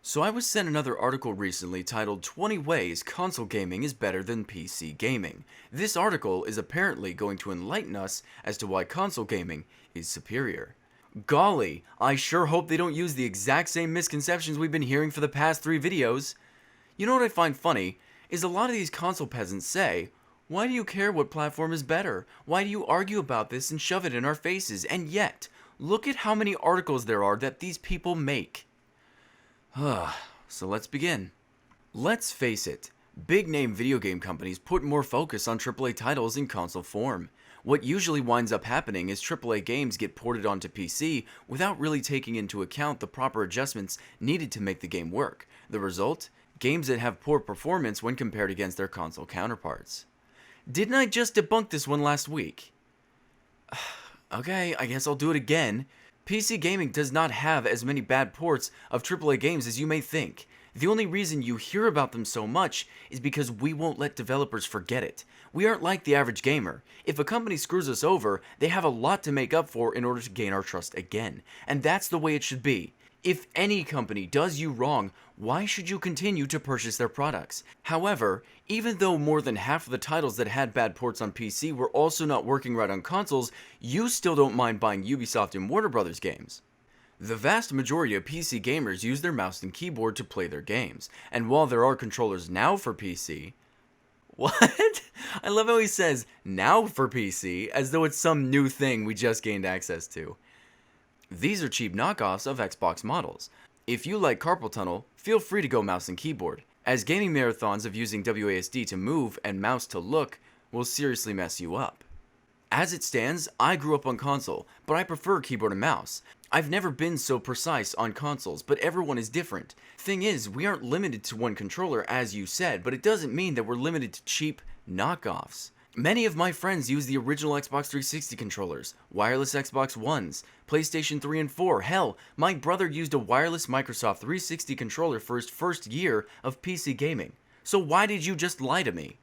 So I was sent another article recently titled 20 Ways Console Gaming is Better Than PC Gaming. This article is apparently going to enlighten us as to why console gaming is superior. Golly, I sure hope they don't use the exact same misconceptions we've been hearing for the past 3 videos. You know what I find funny is a lot of these console peasants say, why do you care what platform is better? Why do you argue about this and shove it in our faces? And yet, look at how many articles there are that these people make. So let's begin. Let's face it, big name video game companies put more focus on AAA titles in console form. What usually winds up happening is AAA games get ported onto PC without really taking into account the proper adjustments needed to make the game work. The result? Games that have poor performance when compared against their console counterparts. Didn't I just debunk this one last week? Okay, I guess I'll do it again. PC gaming does not have as many bad ports of AAA games as you may think. The only reason you hear about them so much is because we won't let developers forget it. We aren't like the average gamer. If a company screws us over, they have a lot to make up for in order to gain our trust again. And that's the way it should be. If any company does you wrong, why should you continue to purchase their products? However, even though more than half of the titles that had bad ports on PC were also not working right on consoles, you still don't mind buying Ubisoft and Warner Brothers games. The vast majority of PC gamers use their mouse and keyboard to play their games, and while there are controllers now for PC... What? I love how he says, now for PC, as though it's some new thing we just gained access to. These are cheap knockoffs of Xbox models. If you like carpal tunnel, feel free to go mouse and keyboard, as gaming marathons of using WASD to move and mouse to look will seriously mess you up. As it stands, I grew up on console, but I prefer keyboard and mouse. I've never been so precise on consoles, but everyone is different. Thing is, we aren't limited to one controller as you said, but it doesn't mean that we're limited to cheap knockoffs. Many of my friends use the original Xbox 360 controllers, wireless Xbox Ones, PlayStation 3 and 4. Hell, my brother used a wireless Microsoft 360 controller for his first year of PC gaming. So why did you just lie to me?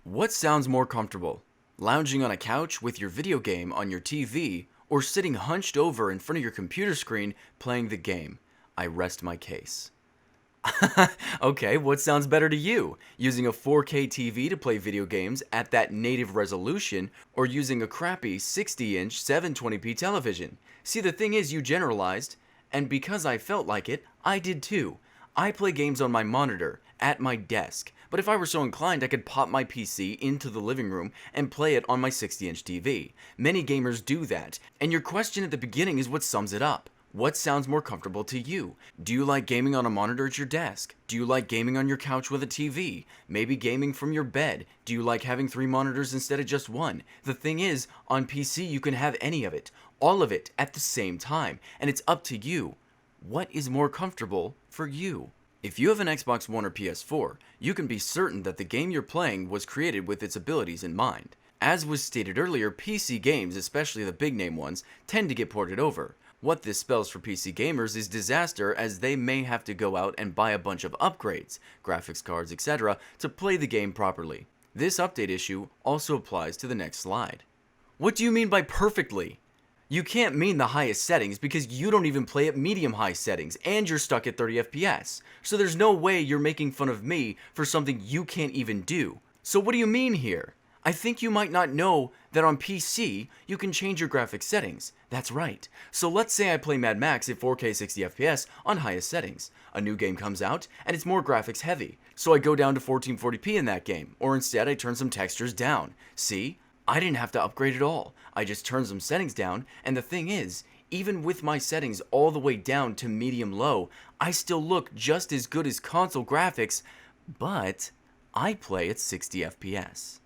What sounds more comfortable? Lounging on a couch with your video game on your TV, or sitting hunched over in front of your computer screen playing the game? I rest my case. Okay, what sounds better to you? Using a 4K TV to play video games at that native resolution, or using a crappy 60-inch 720p television? See, the thing is, you generalized, and because I felt like it, I did too. I play games on my monitor, at my desk, but if I were so inclined, I could pop my PC into the living room and play it on my 60-inch TV. Many gamers do that, and your question at the beginning is what sums it up. What sounds more comfortable to you? Do you like gaming on a monitor at your desk? Do you like gaming on your couch with a TV? Maybe gaming from your bed? Do you like having 3 monitors instead of just 1? The thing is, on PC you can have any of it, all of it at the same time, and it's up to you. What is more comfortable for you? If you have an Xbox One or PS4, you can be certain that the game you're playing was created with its abilities in mind. As was stated earlier, PC games, especially the big name ones, tend to get ported over. What this spells for PC gamers is disaster, as they may have to go out and buy a bunch of upgrades, graphics cards, etc. to play the game properly. This update issue also applies to the next slide. What do you mean by perfectly? You can't mean the highest settings because you don't even play at medium-high settings and you're stuck at 30 FPS. So there's no way you're making fun of me for something you can't even do. So what do you mean here? I think you might not know that on PC, you can change your graphics settings. That's right. So let's say I play Mad Max at 4K 60 FPS on highest settings. A new game comes out, and it's more graphics heavy. So I go down to 1440p in that game, or instead I turn some textures down. See? I didn't have to upgrade at all. I just turned some settings down, and the thing is, even with my settings all the way down to medium-low, I still look just as good as console graphics, but I play at 60 FPS.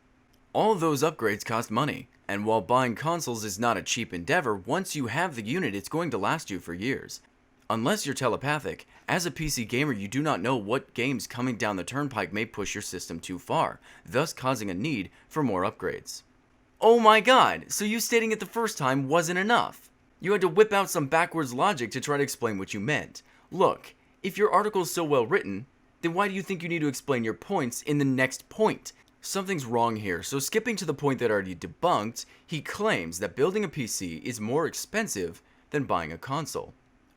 All those upgrades cost money, and while buying consoles is not a cheap endeavor, once you have the unit, it's going to last you for years. Unless you're telepathic, as a PC gamer you do not know what games coming down the turnpike may push your system too far, thus causing a need for more upgrades. Oh my god, so you stating it the first time wasn't enough. You had to whip out some backwards logic to try to explain what you meant. Look, if your article is so well written, then why do you think you need to explain your points in the next point? Something's wrong here, so skipping to the point that I already debunked, he claims that building a PC is more expensive than buying a console.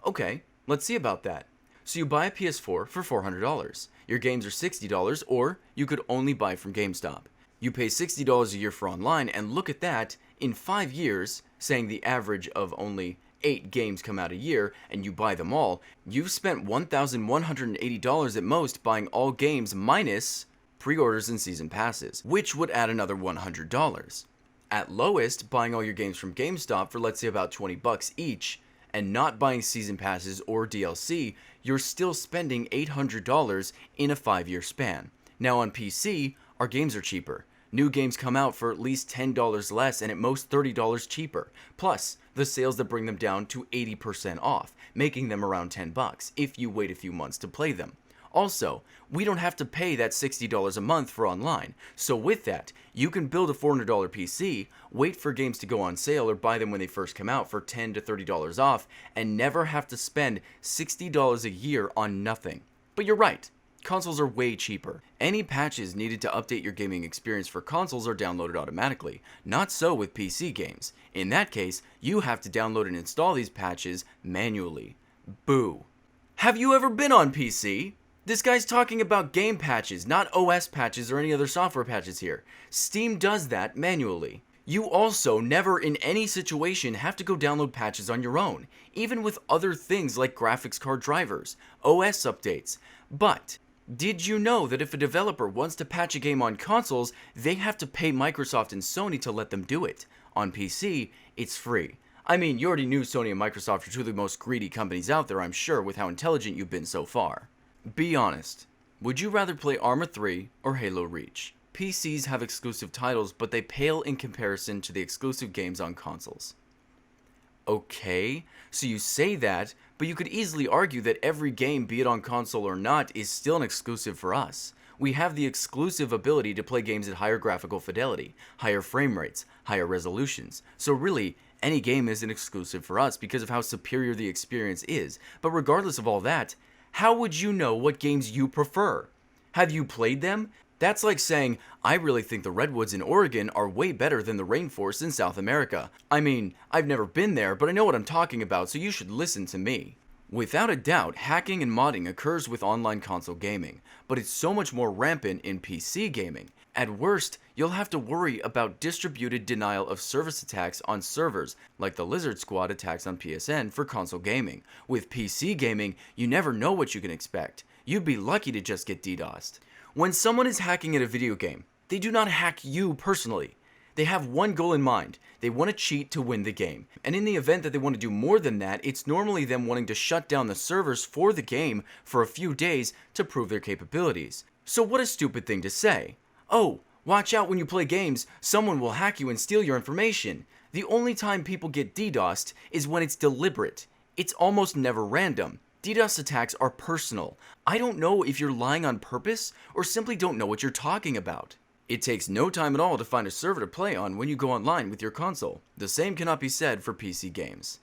Okay, let's see about that. So you buy a PS4 for $400. Your games are $60, or you could only buy from GameStop. You pay $60 a year for online, and look at that, in 5 years, saying the average of only 8 games come out a year, and you buy them all, you've spent $1,180 at most buying all games minus pre-orders and season passes, which would add another $100. At lowest, buying all your games from GameStop for let's say about $20 each, and not buying season passes or DLC, you're still spending $800 in a 5-year span. Now on PC, our games are cheaper. New games come out for at least $10 less and at most $30 cheaper. Plus, the sales that bring them down to 80% off, making them around $10 if you wait a few months to play them. Also, we don't have to pay that $60 a month for online, so with that, you can build a $400 PC, wait for games to go on sale or buy them when they first come out for $10 to $30 off, and never have to spend $60 a year on nothing. But you're right, consoles are way cheaper. Any patches needed to update your gaming experience for consoles are downloaded automatically. Not so with PC games. In that case, you have to download and install these patches manually. Boo. Have you ever been on PC? This guy's talking about game patches, not OS patches or any other software patches here. Steam does that manually. You also never in any situation have to go download patches on your own, even with other things like graphics card drivers, OS updates. But did you know that if a developer wants to patch a game on consoles, they have to pay Microsoft and Sony to let them do it? On PC, it's free. I mean, you already knew Sony and Microsoft are two of the most greedy companies out there, I'm sure, with how intelligent you've been so far. Be honest, would you rather play Arma 3 or Halo Reach? PCs have exclusive titles, but they pale in comparison to the exclusive games on consoles. Okay, so you say that, but you could easily argue that every game, be it on console or not, is still an exclusive for us. We have the exclusive ability to play games at higher graphical fidelity, higher frame rates, higher resolutions. So really, any game is an exclusive for us because of how superior the experience is. But regardless of all that, how would you know what games you prefer? Have you played them? That's like saying, I really think the redwoods in Oregon are way better than the rainforest in South America. I mean, I've never been there, but I know what I'm talking about, so you should listen to me. Without a doubt, hacking and modding occurs with online console gaming, but it's so much more rampant in PC gaming. At worst, you'll have to worry about distributed denial of service attacks on servers, like the Lizard Squad attacks on PSN for console gaming. With PC gaming, you never know what you can expect. You'd be lucky to just get DDoSed. When someone is hacking at a video game, they do not hack you personally. They have one goal in mind. They want to cheat to win the game. And in the event that they want to do more than that, it's normally them wanting to shut down the servers for the game for a few days to prove their capabilities. So what a stupid thing to say. Oh, watch out when you play games, someone will hack you and steal your information. The only time people get DDoSed is when it's deliberate. It's almost never random. DDoS attacks are personal. I don't know if you're lying on purpose or simply don't know what you're talking about. It takes no time at all to find a server to play on when you go online with your console. The same cannot be said for PC games.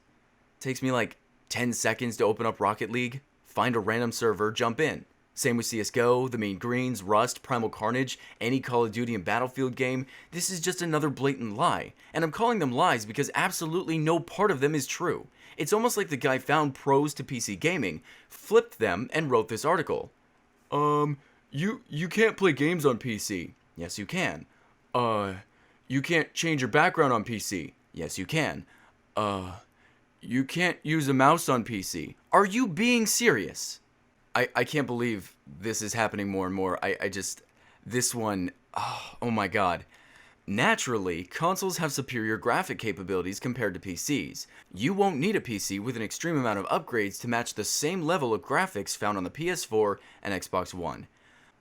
It takes me like 10 seconds to open up Rocket League, find a random server, jump in. Same with CSGO, The Mean Greens, Rust, Primal Carnage, any Call of Duty and Battlefield game. This is just another blatant lie. And I'm calling them lies because absolutely no part of them is true. It's almost like the guy found pros to PC gaming, flipped them, and wrote this article. You can't play games on PC. Yes, you can. You can't change your background on PC. Yes, you can. You can't use a mouse on PC. Are you being serious? I can't believe this is happening more and more. This one, oh my god. Naturally, consoles have superior graphic capabilities compared to PCs. You won't need a PC with an extreme amount of upgrades to match the same level of graphics found on the PS4 and Xbox One.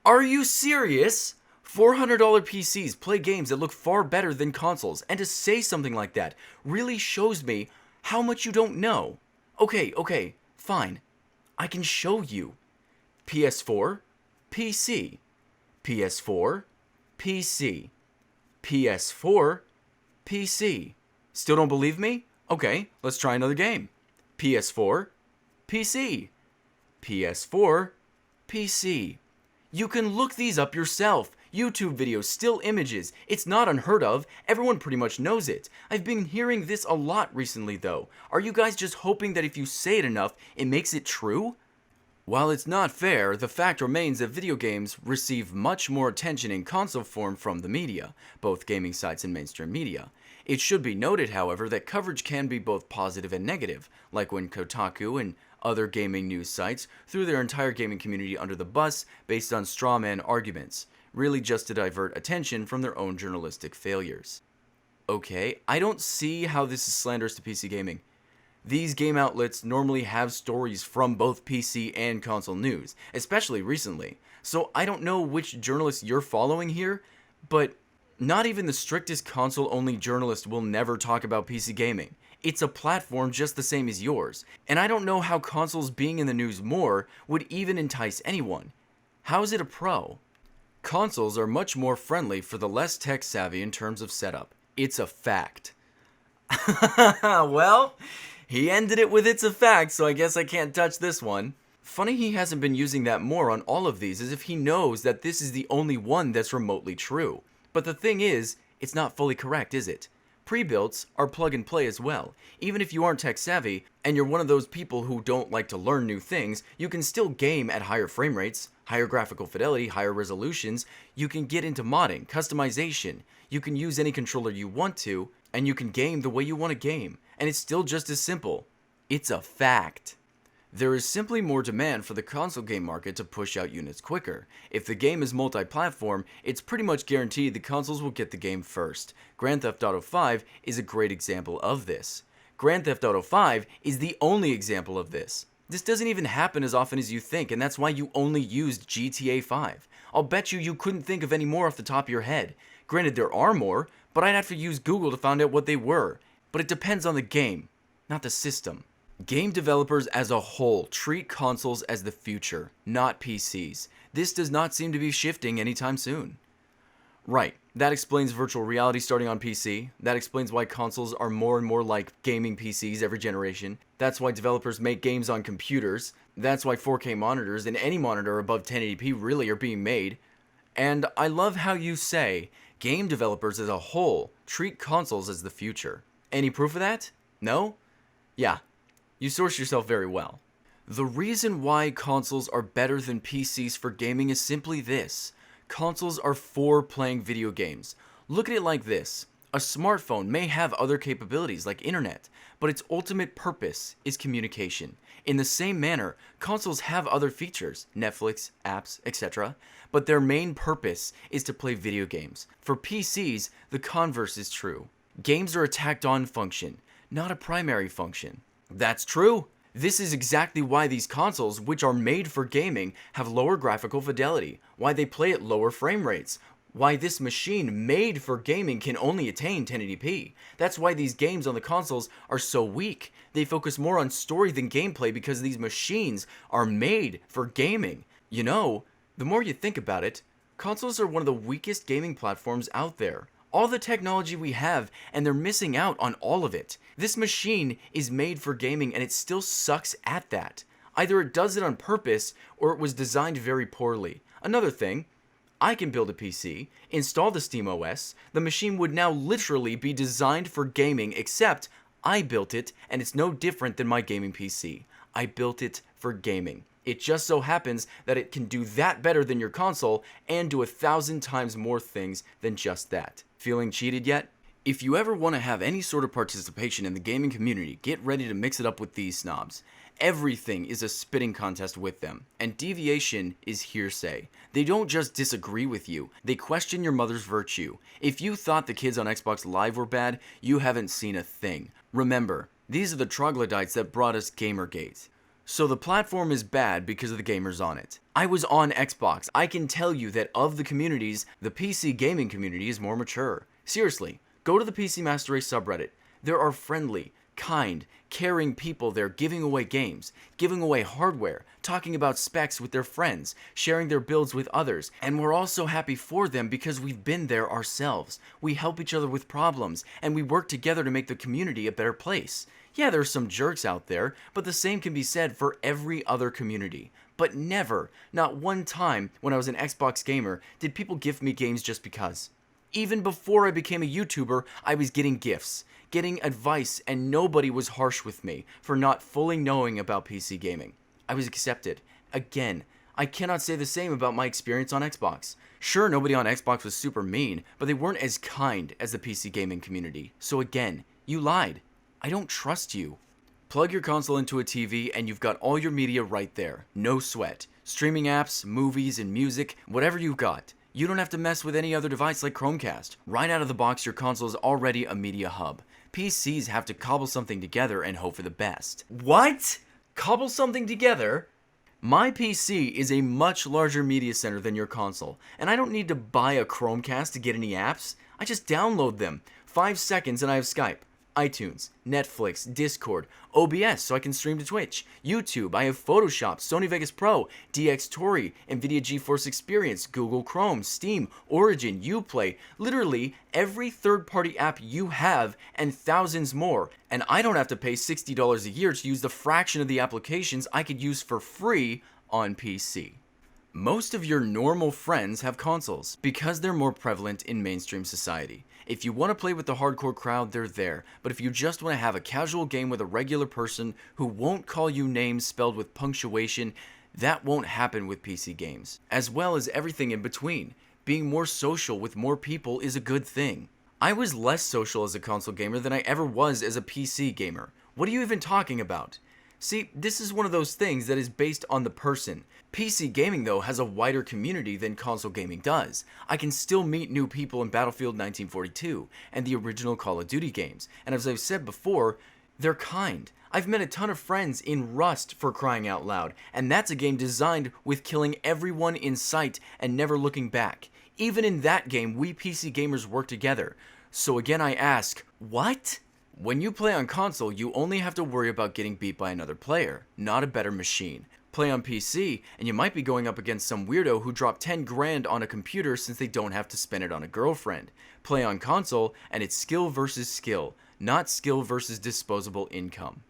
Are you serious? $400 PCs play games that look far better than consoles, and to say something like that really shows me how much you don't know. Okay, fine. I can show you. PS4, PC. PS4, PC. PS4, PC. Still don't believe me? Okay, let's try another game. PS4, PC. PS4, PC. You can look these up yourself. YouTube videos, still images. It's not unheard of. Everyone pretty much knows it. I've been hearing this a lot recently though. Are you guys just hoping that if you say it enough, it makes it true? While it's not fair, the fact remains that video games receive much more attention in console form from the media, both gaming sites and mainstream media. It should be noted, however, that coverage can be both positive and negative, like when Kotaku and other gaming news sites threw their entire gaming community under the bus based on straw man arguments, really just to divert attention from their own journalistic failures. Okay, I don't see how this is slanderous to PC gaming. These game outlets normally have stories from both PC and console news, especially recently, so I don't know which journalists you're following here, but not even the strictest console-only journalist will never talk about PC gaming. It's a platform just the same as yours, and I don't know how consoles being in the news more would even entice anyone. How is it a pro? Consoles are much more friendly for the less tech-savvy in terms of setup. It's a fact. Well, he ended it with "it's a fact," so I guess I can't touch this one. Funny he hasn't been using that more on all of these, as if he knows that this is the only one that's remotely true. But the thing is, it's not fully correct, is it? Pre-builts are plug and play as well. Even if you aren't tech savvy, and you're one of those people who don't like to learn new things, you can still game at higher frame rates, higher graphical fidelity, higher resolutions. You can get into modding, customization. You can use any controller you want to, and you can game the way you want to game. And it's still just as simple. It's a fact. There is simply more demand for the console game market to push out units quicker. If the game is multi-platform, it's pretty much guaranteed the consoles will get the game first. Grand Theft Auto 5 is a great example of this. Grand Theft Auto 5 is the only example of this. This doesn't even happen as often as you think, and that's why you only used GTA 5. I'll bet you couldn't think of any more off the top of your head. Granted, there are more, but I'd have to use Google to find out what they were. But it depends on the game, not the system. Game developers as a whole treat consoles as the future, not PCs. This does not seem to be shifting anytime soon. Right, that explains virtual reality starting on PC. That explains why consoles are more and more like gaming PCs every generation. That's why developers make games on computers. That's why 4K monitors and any monitor above 1080p really are being made. And I love how you say, game developers as a whole treat consoles as the future. Any proof of that? No? Yeah. You source yourself very well. The reason why consoles are better than PCs for gaming is simply this. Consoles are for playing video games. Look at it like this. A smartphone may have other capabilities like internet, but its ultimate purpose is communication. In the same manner, consoles have other features, Netflix, apps, etc., but their main purpose is to play video games. For PCs, the converse is true. Games are a tacked-on function, not a primary function. That's true. This is exactly why these consoles, which are made for gaming, have lower graphical fidelity, why they play at lower frame rates, why this machine made for gaming can only attain 1080p. That's why these games on the consoles are so weak. They focus more on story than gameplay because these machines are made for gaming. You know, the more you think about it, consoles are one of the weakest gaming platforms out there. All the technology we have, and they're missing out on all of it. This machine is made for gaming and it still sucks at that. Either it does it on purpose or it was designed very poorly. Another thing, I can build a PC, install the SteamOS, the machine would now literally be designed for gaming, except I built it and it's no different than my gaming PC. I built it for gaming. It just so happens that it can do that better than your console and do 1,000 times more things than just that. Feeling cheated yet? If you ever want to have any sort of participation in the gaming community, get ready to mix it up with these snobs. Everything is a spitting contest with them, and deviation is hearsay. They don't just disagree with you, they question your mother's virtue. If you thought the kids on Xbox Live were bad, you haven't seen a thing. Remember, these are the troglodytes that brought us Gamergate. So the platform is bad because of the gamers on it. I was on Xbox. I can tell you that of the communities, the PC gaming community is more mature. Seriously, go to the PC Master Race subreddit. There are friendly, kind, caring people there giving away games, giving away hardware, talking about specs with their friends, sharing their builds with others, and we're all so happy for them because we've been there ourselves. We help each other with problems, and we work together to make the community a better place. Yeah, there's some jerks out there, but the same can be said for every other community. But never, not one time when I was an Xbox gamer, did people gift me games just because. Even before I became a YouTuber, I was getting gifts, getting advice, and nobody was harsh with me for not fully knowing about PC gaming. I was accepted, Again, I cannot say the same about my experience on Xbox. Sure, nobody on Xbox was super mean, but they weren't as kind as the PC gaming community. So again, you lied. I don't trust you. Plug your console into a TV and you've got all your media right there. No sweat. Streaming apps, movies, and music, whatever you've got. You don't have to mess with any other device like Chromecast. Right out of the box, your console is already a media hub. PCs have to cobble something together and hope for the best. What? Cobble something together? My PC is a much larger media center than your console, and I don't need to buy a Chromecast to get any apps. I just download them. 5 seconds and I have Skype, iTunes, Netflix, Discord, OBS so I can stream to Twitch, YouTube, I have Photoshop, Sony Vegas Pro, DxTory, NVIDIA GeForce Experience, Google Chrome, Steam, Origin, Uplay, literally every third-party app you have and thousands more. And I don't have to pay $60 a year to use the fraction of the applications I could use for free on PC. Most of your normal friends have consoles because they're more prevalent in mainstream society. If you want to play with the hardcore crowd, they're there. But if you just want to have a casual game with a regular person who won't call you names spelled with punctuation, that won't happen with PC games. As well as everything in between. Being more social with more people is a good thing. I was less social as a console gamer than I ever was as a PC gamer. What are you even talking about? See, this is one of those things that is based on the person. PC gaming, though, has a wider community than console gaming does. I can still meet new people in Battlefield 1942 and the original Call of Duty games, and as I've said before, they're kind. I've met a ton of friends in Rust, for crying out loud, and that's a game designed with killing everyone in sight and never looking back. Even in that game, we PC gamers work together. So again I ask, what? When you play on console, you only have to worry about getting beat by another player, not a better machine. Play on PC, and you might be going up against some weirdo who dropped 10 grand on a computer since they don't have to spend it on a girlfriend. Play on console, and it's skill versus skill, not skill versus disposable income.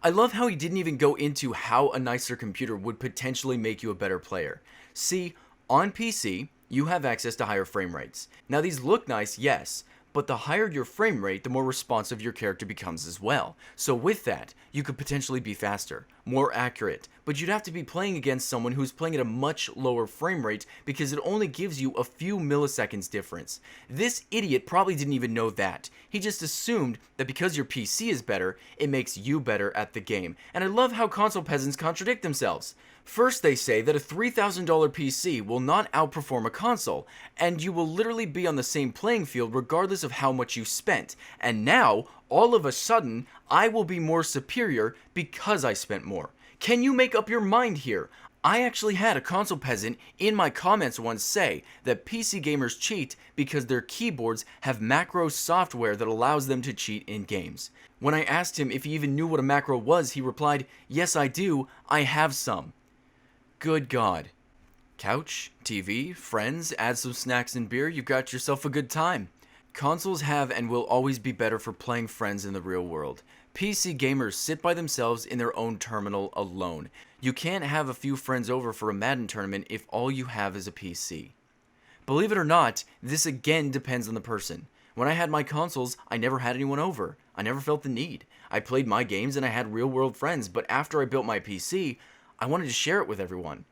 I love how he didn't even go into how a nicer computer would potentially make you a better player. See, on PC, you have access to higher frame rates. Now these look nice, yes, but the higher your frame rate, the more responsive your character becomes as well. So with that, you could potentially be faster, more accurate, but you'd have to be playing against someone who's playing at a much lower frame rate because it only gives you a few milliseconds difference. This idiot probably didn't even know that. He just assumed that because your PC is better, it makes you better at the game. And I love how console peasants contradict themselves. First, they say that a $3,000 PC will not outperform a console, and you will literally be on the same playing field regardless of how much you spent. And now, all of a sudden, I will be more superior because I spent more. Can you make up your mind here? I actually had a console peasant in my comments once say that PC gamers cheat because their keyboards have macro software that allows them to cheat in games. When I asked him if he even knew what a macro was, he replied, "Yes, I do. I have some." Good God. Couch, TV, friends, add some snacks and beer, you've got yourself a good time. Consoles have and will always be better for playing friends in the real world. PC gamers sit by themselves in their own terminal alone. You can't have a few friends over for a Madden tournament if all you have is a PC. Believe it or not, this again depends on the person. When I had my consoles, I never had anyone over. I never felt the need. I played my games and I had real world friends, but after I built my PC, I wanted to share it with everyone.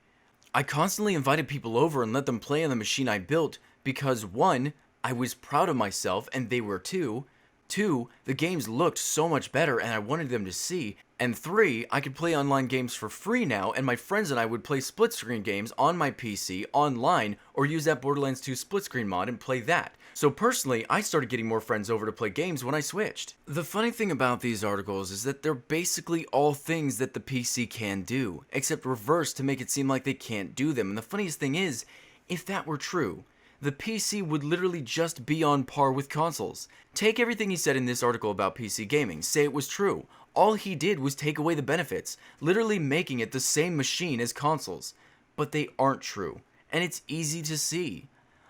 I constantly invited people over and let them play on the machine I built because 1, I was proud of myself and they were too. 2, the games looked so much better and I wanted them to see. And 3, I could play online games for free now and my friends and I would play split screen games on my PC online or use that Borderlands 2 split screen mod and play that. So personally, I started getting more friends over to play games when I switched. The funny thing about these articles is that they're basically all things that the PC can do, except reversed to make it seem like they can't do them. And the funniest thing is, if that were true, the PC would literally just be on par with consoles. Take everything he said in this article about PC gaming, say it was true. All he did was take away the benefits, literally making it the same machine as consoles. But they aren't true, and it's easy to see.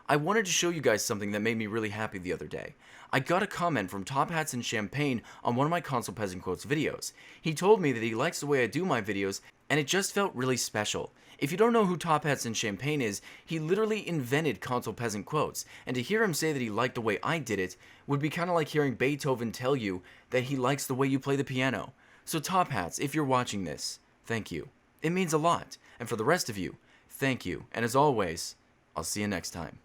I wanted to show you guys something that made me really happy the other day. I got a comment from Top Hats and Champagne on one of my Console Peasant Quotes videos. He told me that he likes the way I do my videos, and it just felt really special. If you don't know who Top Hats and Champagne is, he literally invented Console Peasant Quotes, and to hear him say that he liked the way I did it would be kind of like hearing Beethoven tell you that he likes the way you play the piano. So Top Hats, if you're watching this, thank you. It means a lot. And for the rest of you, thank you. And as always, I'll see you next time.